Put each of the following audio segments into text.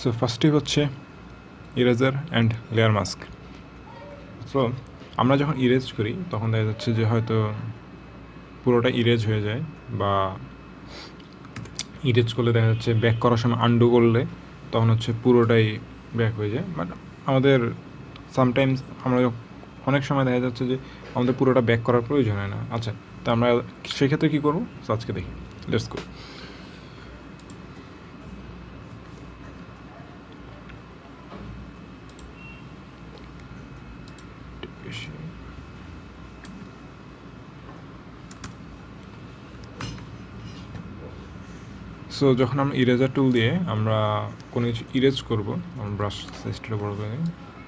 So ফার্স্টে হচ্ছে eraser and layer mask. So আমরা যখন ইরেজ করি তখন দেখা যাচ্ছে যে হয়তো পুরোটা ইরেজ হয়ে যায়, বা ইরেজ করলে দেখা যাচ্ছে ব্যাক করার সময় আন্ডু করলে তখন হচ্ছে পুরোটাই ব্যাক হয়ে যায়। বাট আমাদের সামটাইমস আমরা অনেক সময় দেখা যাচ্ছে যে আমাদের পুরোটা ব্যাক করার প্রয়োজন হয় না। আচ্ছা, তো আমরা সেক্ষেত্রে কী করবো আজকে দেখি, লেটস গো। সো যখন আমরা ইরেজার টুল দিয়ে আমরা কোনো কিছু ইরেজ করবো, আমরা ব্রাশ সাইজটা বড় করে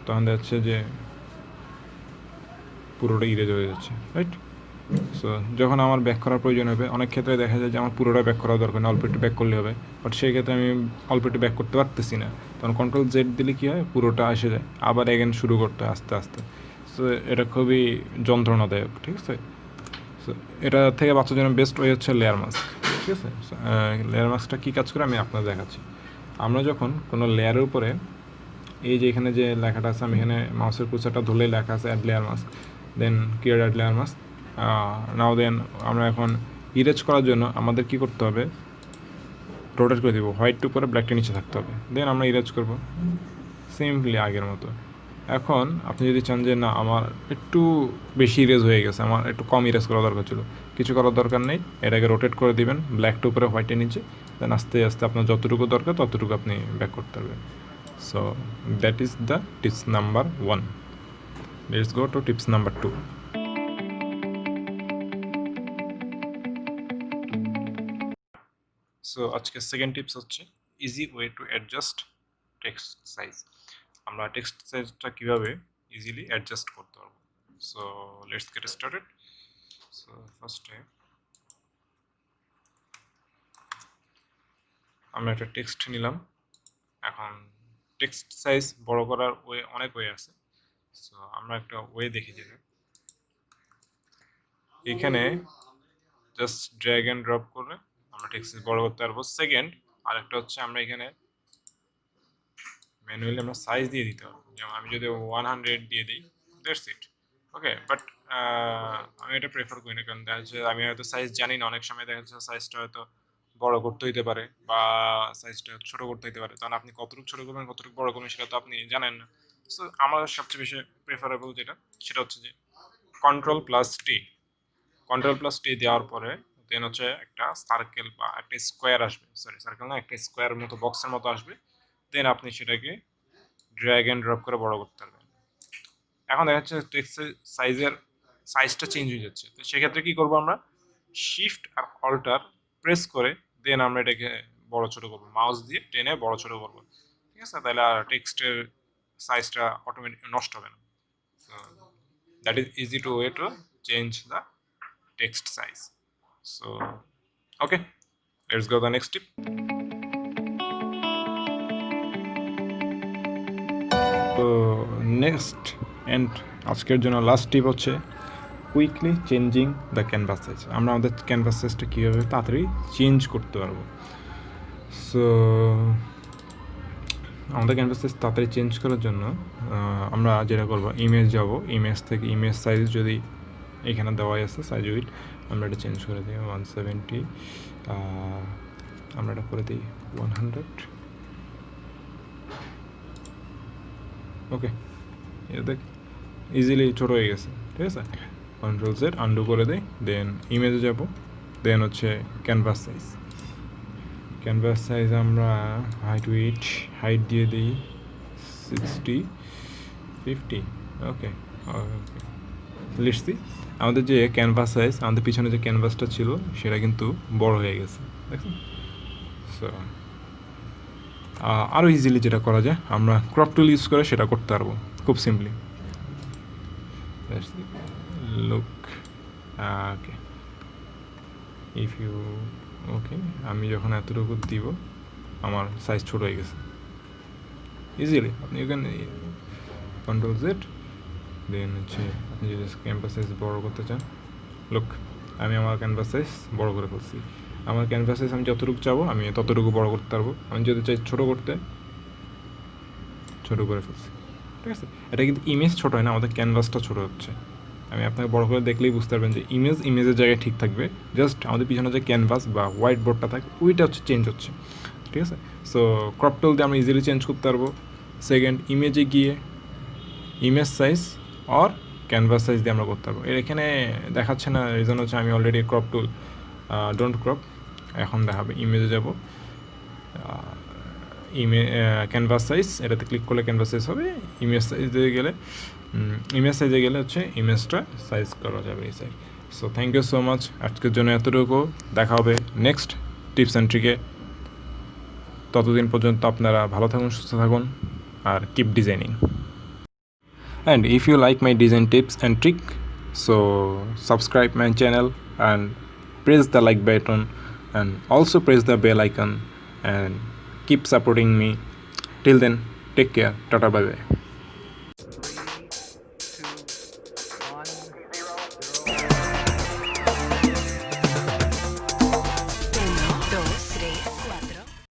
তখন দেখা যাচ্ছে যে পুরোটা ইরেজ হয়ে যাচ্ছে, রাইট? সো যখন আমার ব্যাক করার প্রয়োজন হবে, অনেক ক্ষেত্রে দেখা যায় যে আমার পুরোটা ব্যাক করা দরকার না, অল্প একটু ব্যাক করলে হবে। বাট সেই ক্ষেত্রে আমি অল্প একটু ব্যাক করতে পারতেছি না, তখন কন্ট্রোল জেড দিলে কী হয়, পুরোটা এসে যায়, আবার এগেন শুরু করতে হয় আস্তে আস্তে। সো এটা খুবই যন্ত্রণাদায়ক, ঠিক আছে? সো এটা থেকে বাঁচার জন্য বেস্ট ওয়ে হচ্ছে লেয়ার মাস্ক, ঠিক আছে? লেয়ার মাস্কটা কী কাজ করে আমি আপনাদের দেখাচ্ছি। আমরা যখন কোনো লেয়ারের উপরে এই যে এখানে যে লেখাটা আছে, আমি এখানে মাউসের কুচারটা ধরলেই লেখা আছে অ্যাড লেয়ার মাস্ক, দেন ক্রিয়েট অ্যাড লেয়ার মাস্ক। নাও দেন আমরা এখন ইরেজ করার জন্য আমাদের কি করতে হবে, রোটেট করে দেবো, হোয়াইট উপরে ব্ল্যাকটা নিচে থাকতে হবে, দেন আমরা ইরেজ করব সিম্পলি আগের মতো। এখন আপনি যদি চান যে না আমার একটু বেশি ইরেজ হয়ে গেছে, আমার একটু কম ইরেজ করা দরকার ছিল, কিছু করার দরকার নেই, এটাকে রোটেট করে দিবেন ব্ল্যাকটা উপরে হোয়াইটের নিচে, দেন আস্তে আস্তে আপনার যতটুকু দরকার ততটুকু আপনি ব্যাক করতে পারবেন। So that is the tips number 1. Let's go to tips number 2. So আজকে সেকেন্ড টিপস হচ্ছে easy way to adjust text size. আমরা টেক্সট সাইজটা কীভাবে ইজিলি অ্যাডজাস্ট করতে পারবো। So let's get started. So ফার্স্টে আমরা একটা টেক্সট নিলাম। এখন টেক্সট সাইজ বড় করার ওয়ে অনেক ওয়ে আছে। সো আমরা একটা ওয়ে দেখে যেতে, এখানে জাস্ট ড্র্যাগ অ্যান্ড ড্রপ করে আমরা টেক্সট সাইজ বড় করতে পারবো। সেকেন্ড আরেকটা হচ্ছে আমরা এখানে ম্যানুয়ালি আমরা সাইজ দিয়ে দিতে পারবো। যেমন আমি যদি 100 দিয়ে দিই, দ্যাটস ইট, ওকে। বাট আমি এটা প্রেফার করি না, কারণ দেখা যাচ্ছে আমি হয়তো সাইজ জানি না, অনেক সময় দেখা যাচ্ছে সাইজটা হয়তো বড় করতে হইতে পারে বা সাইজটা ছোট করতে হইতে পারে, তখন আপনি কতটুকু ছোট করবেন কতটুকু বড় করবেন সেটা তো আপনি জানেন না। সো আমার সবচেয়ে বেশি প্রেফারেবল যেটা, সেটা হচ্ছে যে কন্ট্রোল প্লাস টি দেওয়ার পরে দেন হচ্ছে একটা সার্কেল বা একটা স্কোয়ার আসবে, সরি সার্কেল না, একটা স্কোয়ার মতো বক্সের মতো আসবে, দেন আপনি সেটাকে ড্র্যাগ অ্যান্ড ড্রপ করে বড় করতে পারবেন। এখন দেখা যাচ্ছে টেক্সটের সাইজটা চেঞ্জ হয়ে যাচ্ছে, তো সেক্ষেত্রে কী করবো, আমরা শিফট আর অল্টার প্রেস করে দেন আমরা এটাকে বড় ছোট করবো, মাউস দিয়ে টেনে বড় ছোট করবো, ঠিক আছে? তাহলে আর টেক্সটের সাইজটা অটোমেটিক নষ্ট হবে না। So that is easy to way to change the text size. So okay, let's go to the next tip. তো নেক্সট অ্যান্ড আজকের জন্য লাস্ট টিপ হচ্ছে quickly changing the canvas size. আমরা আমাদের ক্যানভাস সাইজটা কীভাবে তাড়াতাড়ি চেঞ্জ করতে পারবো। সো আমাদের ক্যানভাস সাইজ তাড়াতাড়ি চেঞ্জ করার জন্য আমরা যেটা করবো, ইমেজ যাব, ইমেজ থেকে ইমেজ সাইজ যদি এখানে দেওয়াই আছে সাইজ উইথ, আমরা এটা চেঞ্জ করে দিই 170, আমরা এটা করে দিই 100, ওকে। এটা দেখ ইজিলি ছোটো হয়ে গেছে, ঠিক আছে? কন্ট্রোল জেড আন্ডু করে দেই, দেন ইমেজে যাব, দেন হচ্ছে ক্যানভাস সাইজ আমরা হাইট দিয়ে দিই 60, 50, ওকে ওকে। লিখছি আমাদের যে ক্যানভাস সাইজ, আমাদের পিছনে যে ক্যানভাসটা ছিল সেটা কিন্তু বড় হয়ে গেছে, দেখছেন? সো আরও ইজিলি যেটা করা যায়, আমরা ক্রপ টুল ইউজ করে সেটা করতে পারবো খুব simply. Look okay, if you okay, আমি যখন এতটুকু দিব আমার সাইজ ছোট হয়ে গেছে ইজিলি। আপনি ইউ ক্যান কন্ট্রোল জেড, দেন হচ্ছে আপনি যদি ক্যানভাস সাইজ বড় করতে চান, লুক আমি আমার ক্যানভাস সাইজ বড় করে ফেলছি। আমার ক্যানভাস সাইজ আমি যতটুকু চাবো আমি ততটুকু বড় করতে পারবো। আমি যদি চাই ছোটো করতে, ছোটো করে ফেলছি, ঠিক আছে। এটা কিন্তু ইমেজ ছোটো হয় না, আমাদের ক্যানভাসটা ছোটো হচ্ছে। আমি আপনাকে বড় করে দেখলেই বুঝতে পারবেন যে ইমেজের জায়গায় ঠিক থাকবে, জাস্ট আমাদের পিছনে যে ক্যানভাস বা হোয়াইট বোর্ডটা থাকে ওইটা হচ্ছে চেঞ্জ হচ্ছে, ঠিক আছে। সো ক্রপ টুল দিয়ে আমরা ইজিলি চেঞ্জ করতে পারবো। সেকেন্ড, ইমেজে গিয়ে ইমেজ সাইজ আর ক্যানভাস সাইজ দিয়ে আমরা করতে পারবো। এখানে দেখাচ্ছে না, রিজন হচ্ছে আমি already crop tool don't crop, এখন দেখাবে। ইমেজে যাব, ক্যানভাস সাইজ, এটাতে ক্লিক করলে ক্যানভাস সাইজ হবে। ইমেজ সাইজে গেলে হচ্ছে ইমেজটা সাইজ করা যাবে এই size. So thank you so much, আজকের জন্য এতটুকু। দেখা হবে নেক্সট টিপস অ্যান্ড ট্রিকে। ততদিন পর্যন্ত আপনারা ভালো থাকুন, সুস্থ থাকুন, আর keep designing. And if you like my design tips and trick, so subscribe my channel and press the like button and also press the bell icon and keep supporting me. Till then, take care. Tata, bye bye.